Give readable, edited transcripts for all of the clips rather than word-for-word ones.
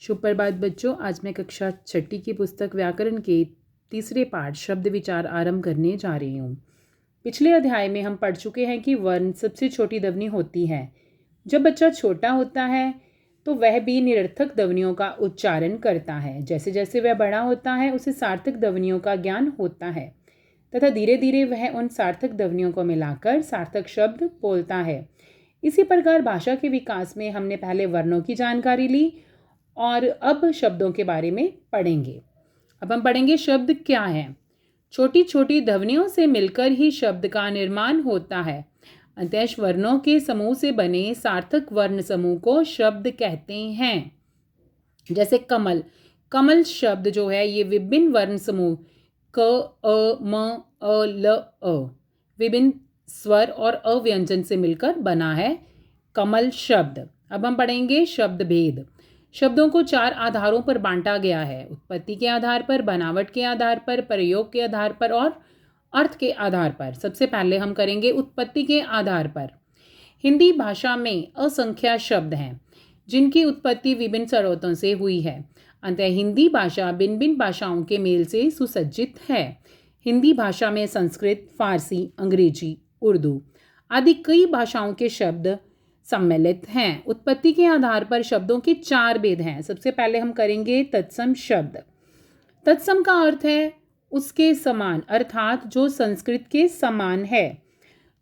शुभ प्रभात बच्चों। आज मैं कक्षा छठी की पुस्तक व्याकरण के तीसरे पाठ शब्द विचार आरंभ करने जा रही हूँ। पिछले अध्याय में हम पढ़ चुके हैं कि वर्ण सबसे छोटी ध्वनि होती है। जब बच्चा छोटा होता है तो वह भी निरर्थक ध्वनियों का उच्चारण करता है। जैसे जैसे वह बड़ा होता है उसे सार्थक ध्वनियों का ज्ञान होता है तथा धीरे धीरे वह उन सार्थक ध्वनियों को मिलाकर सार्थक शब्द बोलता है। इसी प्रकार भाषा के विकास में हमने पहले वर्णों की जानकारी ली और अब शब्दों के बारे में पढ़ेंगे। अब हम पढ़ेंगे शब्द क्या है। छोटी छोटी ध्वनियों से मिलकर ही शब्द का निर्माण होता है। अंत्यश वर्णों के समूह से बने सार्थक वर्ण समूह को शब्द कहते हैं। जैसे कमल, कमल शब्द जो है ये विभिन्न वर्ण समूह क, अ, म, अ, ल, अ विभिन्न स्वर और अव्यंजन से मिलकर बना है कमल शब्द। अब हम पढ़ेंगे शब्द भेद। शब्दों को 4 आधारों पर बांटा गया है: उत्पत्ति के आधार पर, बनावट के आधार पर, प्रयोग के आधार पर और अर्थ के आधार पर। सबसे पहले हम करेंगे उत्पत्ति के आधार पर। हिंदी भाषा में असंख्य शब्द हैं जिनकी उत्पत्ति विभिन्न स्रोतों से हुई है। अतः हिंदी भाषा भिन्न भिन्न भाषाओं के मेल से सुसज्जित है। हिंदी भाषा में संस्कृत, फारसी, अंग्रेजी, उर्दू आदि कई भाषाओं के शब्द सम्मिलित हैं। उत्पत्ति के आधार पर शब्दों के 4 भेद हैं। सबसे पहले हम करेंगे तत्सम शब्द। तत्सम का अर्थ है उसके समान, अर्थात जो संस्कृत के समान है।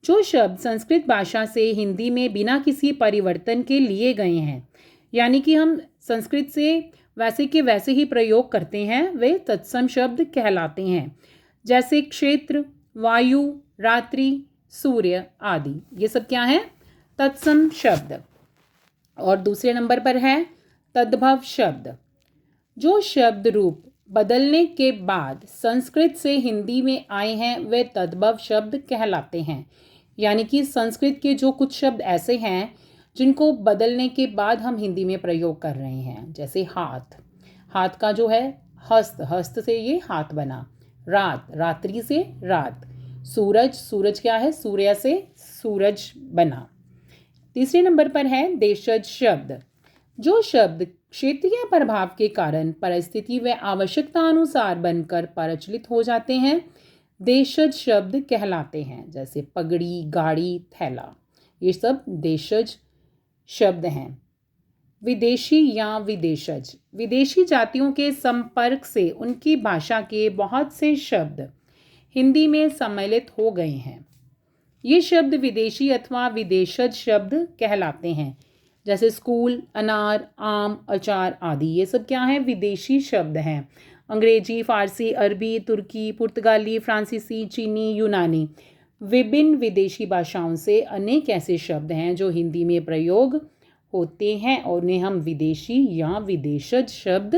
जो शब्द संस्कृत भाषा से हिंदी में बिना किसी परिवर्तन के लिए गए हैं, यानी कि हम संस्कृत से वैसे के वैसे ही प्रयोग करते हैं, वे तत्सम शब्द कहलाते हैं। जैसे क्षेत्र, वायु, रात्रि, सूर्य आदि, ये सब क्या है? तत्सम शब्द। और दूसरे नंबर पर है तद्भव शब्द। जो शब्द रूप बदलने के बाद संस्कृत से हिंदी में आए हैं वे तद्भव शब्द कहलाते हैं। यानी कि संस्कृत के जो कुछ शब्द ऐसे हैं जिनको बदलने के बाद हम हिंदी में प्रयोग कर रहे हैं। जैसे हाथ, हाथ का जो है हस्त, हस्त से ये हाथ बना। रात, रात्रि से रात। सूरज, सूरज क्या है? सूर्य से सूरज बना। तीसरे नंबर पर है देशज शब्द। जो शब्द क्षेत्रीय प्रभाव के कारण परिस्थिति व आवश्यकता अनुसार बनकर प्रचलित हो जाते हैं देशज शब्द कहलाते हैं। जैसे पगड़ी, गाड़ी, थैला, ये सब देशज शब्द हैं। विदेशी या विदेशज, विदेशी जातियों के संपर्क से उनकी भाषा के बहुत से शब्द हिंदी में सम्मिलित हो गए हैं। ये शब्द विदेशी अथवा विदेशज शब्द कहलाते हैं। जैसे स्कूल, अनार, आम, अचार आदि, ये सब क्या है? विदेशी शब्द हैं। अंग्रेजी, फारसी, अरबी, तुर्की, पुर्तगाली, फ्रांसीसी, चीनी, यूनानी, विभिन्न विदेशी भाषाओं से अनेक ऐसे शब्द हैं जो हिंदी में प्रयोग होते हैं और उन्हें हम विदेशी या विदेशज शब्द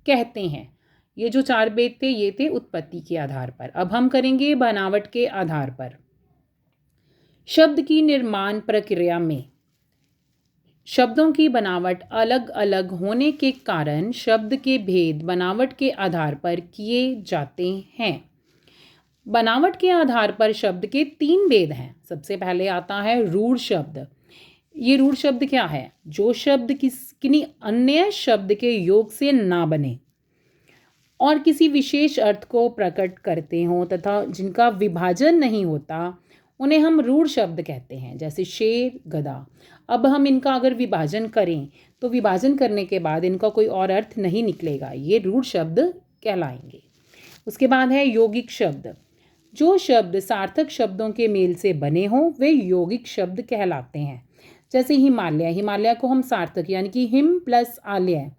कहते हैं। ये जो 4 भेद थे ये थे उत्पत्ति के आधार पर। अब हम करेंगे बनावट के आधार पर। शब्द की निर्माण प्रक्रिया में शब्दों की बनावट अलग अलग होने के कारण शब्द के भेद बनावट के आधार पर किए जाते हैं। बनावट के आधार पर शब्द के 3 भेद हैं। सबसे पहले आता है रूढ़ शब्द। ये रूढ़ शब्द क्या है? जो शब्द किसी अन्य शब्द के योग से ना बने और किसी विशेष अर्थ को प्रकट करते हों तथा जिनका विभाजन नहीं होता उन्हें हम रूढ़ शब्द कहते हैं। जैसे शेर, गधा। अब हम इनका अगर विभाजन करें तो विभाजन करने के बाद इनका कोई और अर्थ नहीं निकलेगा, ये रूढ़ शब्द कहलाएंगे। उसके बाद है यौगिक शब्द। जो शब्द सार्थक शब्दों के मेल से बने हों वे यौगिक शब्द कहलाते हैं। जैसे हिमालय, हिमालय को हम सार्थक यानी कि हिम प्लस आलय,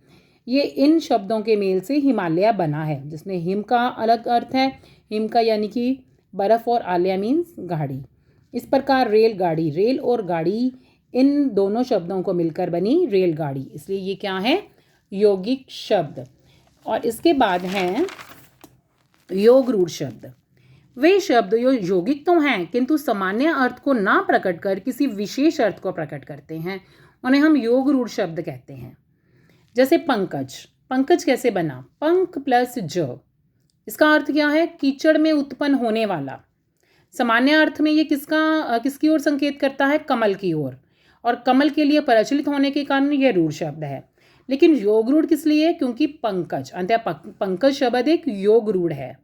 ये इन शब्दों के मेल से हिमालय बना है, जिसमें हिम का अलग अर्थ है, हिम का यानी कि बर्फ, और आलय मीन्स गाड़ी। इस प्रकार रेलगाड़ी, रेल और गाड़ी इन दोनों शब्दों को मिलकर बनी रेलगाड़ी, इसलिए ये क्या है? यौगिक शब्द। और इसके बाद हैं योग रूढ़ शब्द। वे शब्द जो यौगिक तो हैं किंतु सामान्य अर्थ को ना प्रकट कर किसी विशेष अर्थ को प्रकट करते हैं, उन्हें हम योग रूढ़ शब्द कहते हैं। जैसे पंकज, पंकज कैसे बना? पंख प्लस ज, इसका अर्थ क्या है? कीचड़ में उत्पन्न होने वाला। सामान्य अर्थ में ये किसकी ओर संकेत करता है? कमल की ओर, और कमल के लिए प्रचलित होने के कारण यह रूढ़ शब्द है। लेकिन योग रूढ़ किस लिए? क्योंकि पंकज, अंतः पंकज शब्द एक योग रूढ़ है।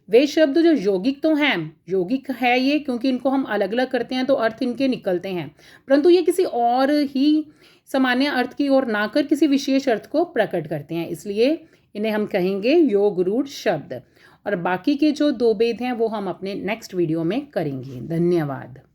वे शब्द जो यौगिक तो हैं, यौगिक है ये क्योंकि इनको हम अलग अलग करते हैं तो अर्थ इनके निकलते हैं, परंतु ये किसी और ही सामान्य अर्थ की ओर ना कर किसी विशेष अर्थ को प्रकट करते हैं, इसलिए इन्हें हम कहेंगे योग रूढ़ शब्द। और बाकी के जो दो भेद हैं वो हम अपने नेक्स्ट वीडियो में करेंगे। धन्यवाद।